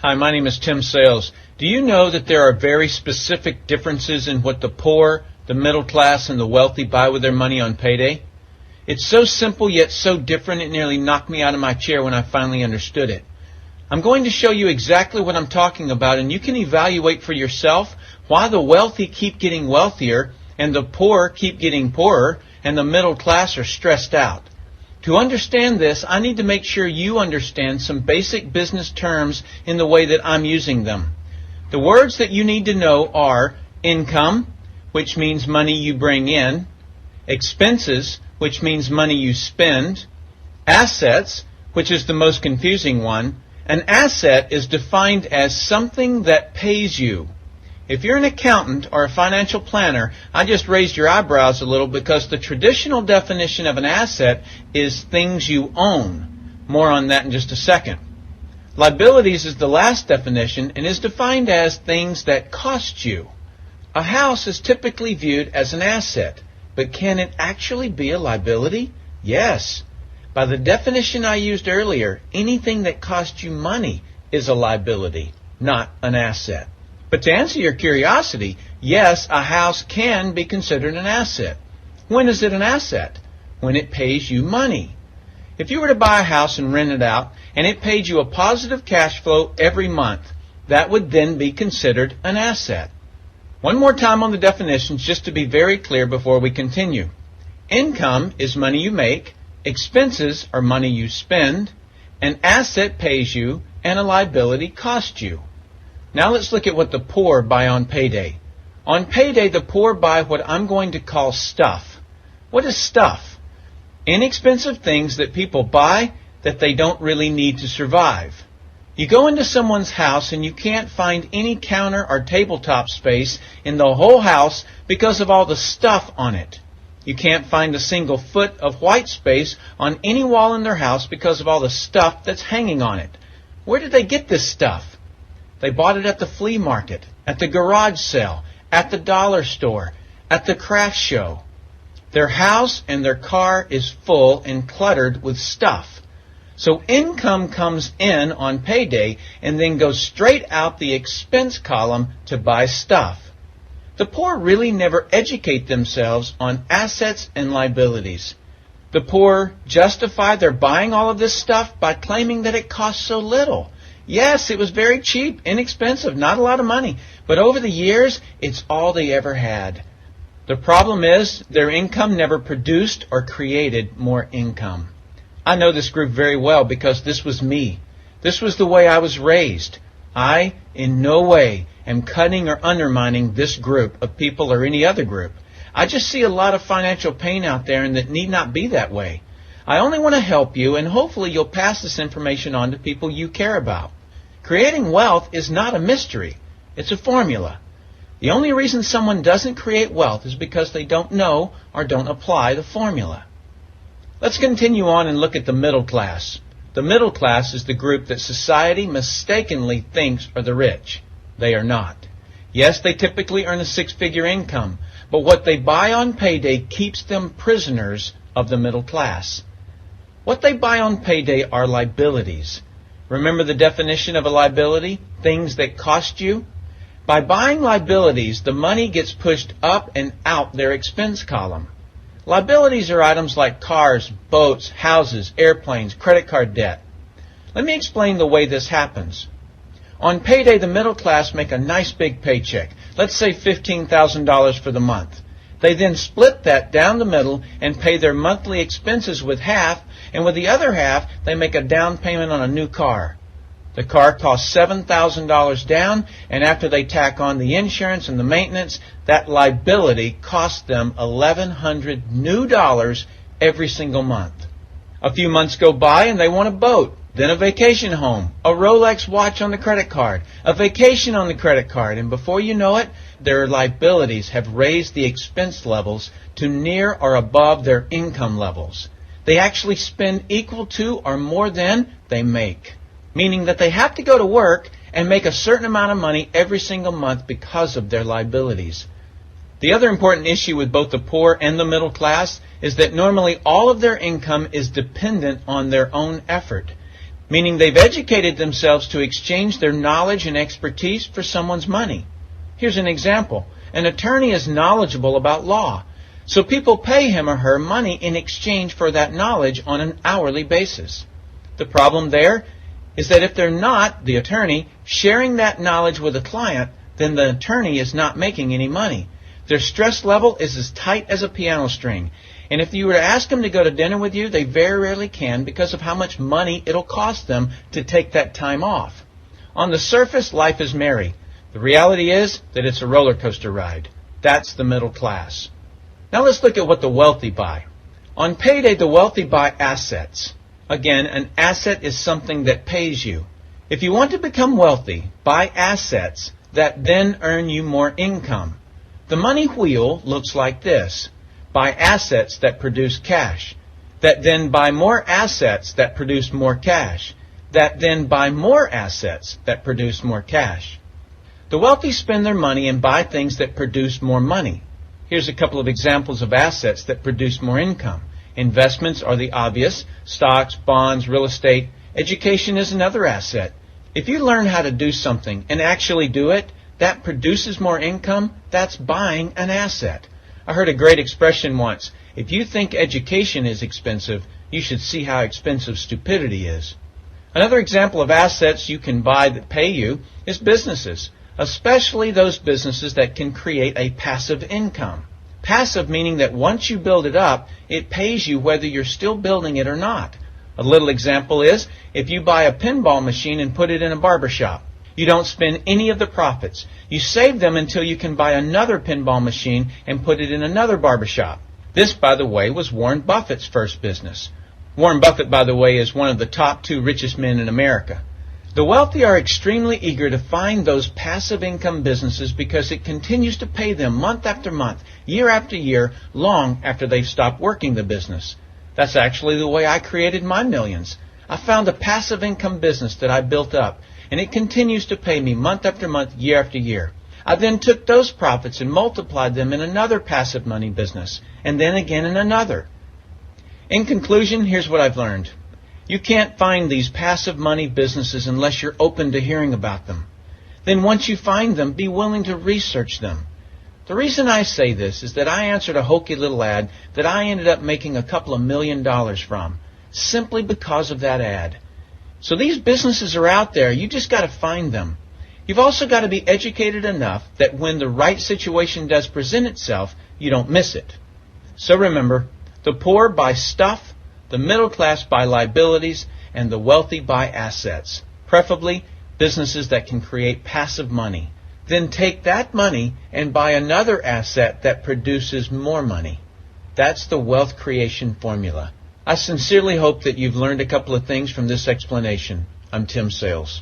Hi, my name is Tim Sales. Do you know that there are very specific differences in what the poor, the middle class, and the wealthy buy with their money on payday? It's so simple yet so different it nearly knocked me out of my chair when I finally understood it. I'm going to show you exactly what I'm talking about, and you can evaluate for yourself why the wealthy keep getting wealthier and the poor keep getting poorer and the middle class are stressed out. To understand this, I need to make sure you understand some basic business terms in the way that I'm using them. The words that you need to know are income, which means money you bring in, expenses, which means money you spend, assets, which is the most confusing one. An asset is defined as something that pays you. If you're an accountant or a financial planner, I just raised your eyebrows a little because the traditional definition of an asset is things you own. More on that in just a second. Liabilities is the last definition and is defined as things that cost you. A house is typically viewed as an asset, but can it actually be a liability? Yes. By the definition I used earlier, anything that costs you money is a liability, not an asset. But to answer your curiosity, yes, a house can be considered an asset. When is it an asset? When it pays you money. If you were to buy a house and rent it out, and it paid you a positive cash flow every month, that would then be considered an asset. One more time on the definitions, just to be very clear before we continue. Income is money you make, expenses are money you spend, an asset pays you, and a liability costs you. Now let's look at what the poor buy on payday. On payday, the poor buy what I'm going to call stuff. What is stuff? Inexpensive things that people buy that they don't really need to survive. You go into someone's house and you can't find any counter or tabletop space in the whole house because of all the stuff on it. You can't find a single foot of white space on any wall in their house because of all the stuff that's hanging on it. Where did they get this stuff? They bought it at the flea market, at the garage sale, at the dollar store, at the craft show. Their house and their car is full and cluttered with stuff. So income comes in on payday and then goes straight out the expense column to buy stuff. The poor really never educate themselves on assets and liabilities. The poor justify their buying all of this stuff by claiming that it costs so little. Yes, it was very cheap, inexpensive, not a lot of money, but over the years, it's all they ever had. The problem is their income never produced or created more income. I know this group very well because this was me. This was the way I was raised. I, in no way, am cutting or undermining this group of people or any other group. I just see a lot of financial pain out there and that need not be that way. I only want to help you, and hopefully you'll pass this information on to people you care about. Creating wealth is not a mystery. It's a formula. The only reason someone doesn't create wealth is because they don't know or don't apply the formula. Let's continue on and look at the middle class. The middle class is the group that society mistakenly thinks are the rich. They are not. Yes, they typically earn a six-figure income, but what they buy on payday keeps them prisoners of the middle class. What they buy on payday are liabilities. Remember the definition of a liability? Things that cost you? By buying liabilities, the money gets pushed up and out their expense column. Liabilities are items like cars, boats, houses, airplanes, credit card debt. Let me explain the way this happens. On payday, the middle class make a nice big paycheck. Let's say $15,000 for the month. They then split that down the middle and pay their monthly expenses with half, and with the other half, they make a down payment on a new car. The car costs $7,000 down, and after they tack on the insurance and the maintenance, that liability costs them $1,100 new dollars every single month. A few months go by and they want a boat, then a vacation home, a Rolex watch on the credit card, a vacation on the credit card, and before you know it, their liabilities have raised the expense levels to near or above their income levels. They actually spend equal to or more than they make, meaning that they have to go to work and make a certain amount of money every single month because of their liabilities. The other important issue with both the poor and the middle class is that normally all of their income is dependent on their own effort. meaning they've educated themselves to exchange their knowledge and expertise for someone's money. Here's an example. An attorney is knowledgeable about law, so people pay him or her money in exchange for that knowledge on an hourly basis. The problem there is that if they're not, the attorney, sharing that knowledge with a client, then the attorney is not making any money. Their stress level is as tight as a piano string. And if you were to ask them to go to dinner with you, they very rarely can because of how much money it'll cost them to take that time off. On the surface, life is merry. The reality is that it's a roller coaster ride. That's the middle class. Now let's look at what the wealthy buy. On payday, the wealthy buy assets. Again, an asset is something that pays you. If you want to become wealthy, buy assets that then earn you more income. The money wheel looks like this. Buy assets that produce cash, that then buy more assets that produce more cash, that then buy more assets that produce more cash. The wealthy spend their money and buy things that produce more money. Here's a couple of examples of assets that produce more income. Investments are the obvious: stocks, bonds, real estate. Education is another asset. If you learn how to do something and actually do it, that produces more income. That's buying an asset. I heard a great expression once: if you think education is expensive, you should see how expensive stupidity is. Another example of assets you can buy that pay you is businesses, especially those businesses that can create a passive income. Passive meaning that once you build it up, it pays you whether you're still building it or not. A little example is if you buy a pinball machine and put it in a barber shop. You don't spend any of the profits. You save them until you can buy another pinball machine and put it in another barber shop. This, by the way, was Warren Buffett's first business. Warren Buffett, by the way, is one of the top 2 richest men in America. The wealthy are extremely eager to find those passive income businesses because it continues to pay them month after month, year after year, long after they've stopped working the business. That's actually the way I created my millions. I found a passive income business that I built up, and it continues to pay me month after month, year after year. I then took those profits and multiplied them in another passive money business, and then again in another. In conclusion, here's what I've learned. You can't find these passive money businesses unless you're open to hearing about them. Then once you find them, be willing to research them. The reason I say this is that I answered a hokey little ad that I ended up making a couple of $1 million from, simply because of that ad. So these businesses are out there. You just got to find them. You've also got to be educated enough that when the right situation does present itself, you don't miss it. So remember, the poor buy stuff, the middle class buy liabilities, and the wealthy buy assets, preferably businesses that can create passive money. Then take that money and buy another asset that produces more money. That's the wealth creation formula. I sincerely hope that you've learned a couple of things from this explanation. I'm Tim Sales.